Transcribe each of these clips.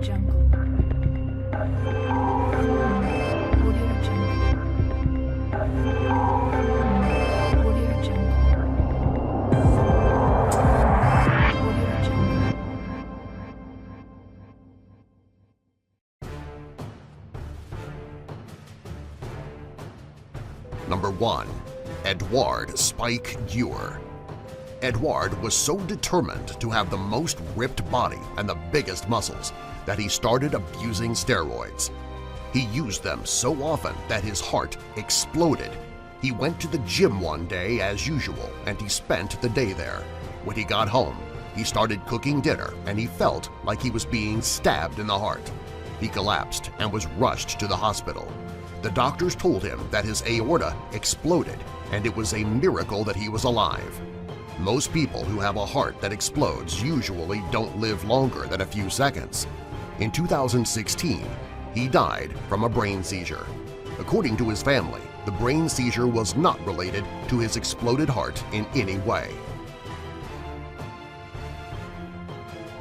Jungle. Audio Jungle. Audio Jungle. Audio Jungle. Number 1. Edouard Spike Ewer. Edouard was so determined to have the most ripped body and the biggest muscles that he started abusing steroids. He used them so often that his heart exploded. He went to the gym one day as usual and he spent the day there. When he got home, he started cooking dinner and he felt like he was being stabbed in the heart. He collapsed and was rushed to the hospital. The doctors told him that his aorta exploded and it was a miracle that he was alive. Most people who have a heart that explodes usually don't live longer than a few seconds. In 2016, he died from a brain seizure. According to his family, the brain seizure was not related to his exploded heart in any way.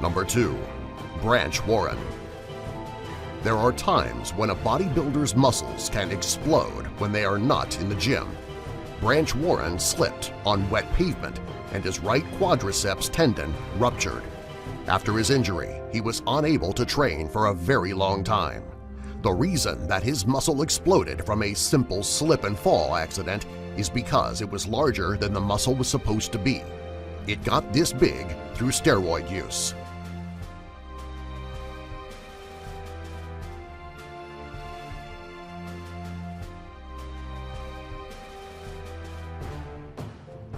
Number 2. Branch Warren. There are times when a bodybuilder's muscles can explode when they are not in the gym. Branch Warren slipped on wet pavement and his right quadriceps tendon ruptured. After his injury, he was unable to train for a very long time. The reason that his muscle exploded from a simple slip-and-fall accident is because it was larger than the muscle was supposed to be. It got this big through steroid use.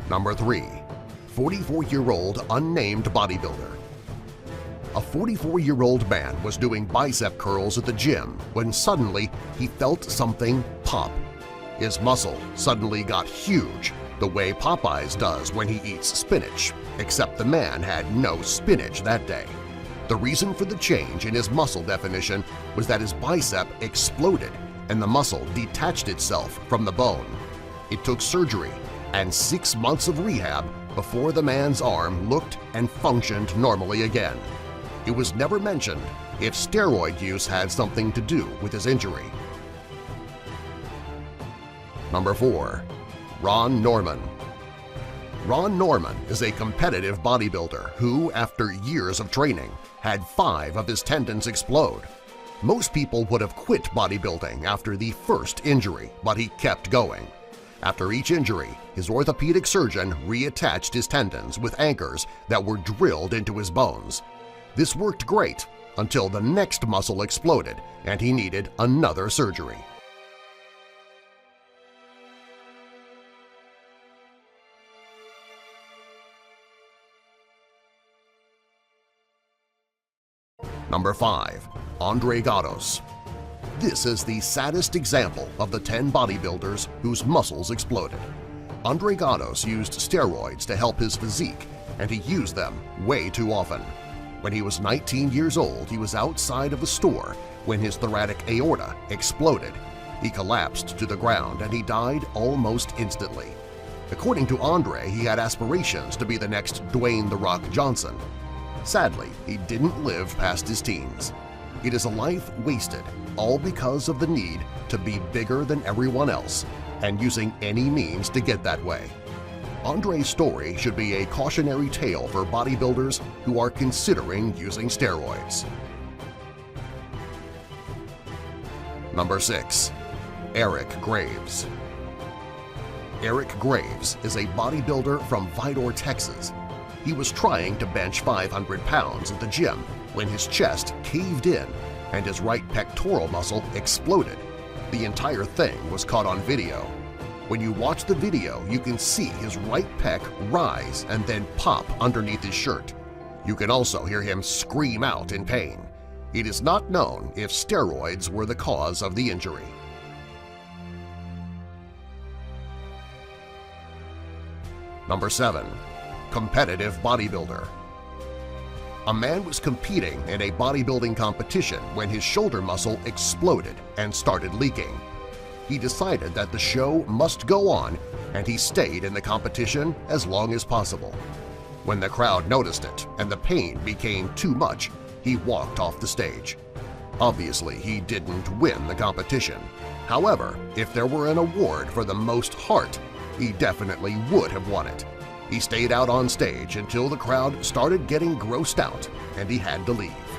Number 3. 44-year-old unnamed bodybuilder. A 44-year-old man was doing bicep curls at the gym when suddenly he felt something pop. His muscle suddenly got huge, the way Popeyes does when he eats spinach, except the man had no spinach that day. The reason for the change in his muscle definition was that his bicep exploded and the muscle detached itself from the bone. It took surgery and 6 months of rehab before the man's arm looked and functioned normally again. It was never mentioned if steroid use had something to do with his injury. Number 4. Ron Norman. Ron Norman is a competitive bodybuilder who, after years of training, had 5 of his tendons explode. Most people would have quit bodybuilding after the first injury, but he kept going. After each injury, his orthopedic surgeon reattached his tendons with anchors that were drilled into his bones. This worked great until the next muscle exploded and he needed another surgery. Number 5. Andre Gatos. This is the saddest example of the 10 bodybuilders whose muscles exploded. Andre Gatos used steroids to help his physique, and he used them way too often. When he was 19 years old, he was outside of a store when his thoracic aorta exploded. He collapsed to the ground and he died almost instantly. According to Andre, he had aspirations to be the next Dwayne "The Rock" Johnson. Sadly, he didn't live past his teens. It is a life wasted, all because of the need to be bigger than everyone else and using any means to get that way. Andre's story should be a cautionary tale for bodybuilders who are considering using steroids. Number 6. Eric Graves. Eric Graves is a bodybuilder from Vidor, Texas. He was trying to bench 500 pounds at the gym when his chest caved in and his right pectoral muscle exploded. The entire thing was caught on video. When you watch the video, you can see his right pec rise and then pop underneath his shirt. You can also hear him scream out in pain. It is not known if steroids were the cause of the injury. Number 7. Competitive bodybuilder. A man was competing in a bodybuilding competition when his shoulder muscle exploded and started leaking. He decided that the show must go on and he stayed in the competition as long as possible. When the crowd noticed it and the pain became too much, he walked off the stage. Obviously, he didn't win the competition. However, if there were an award for the most heart, he definitely would have won it. He stayed out on stage until the crowd started getting grossed out and he had to leave.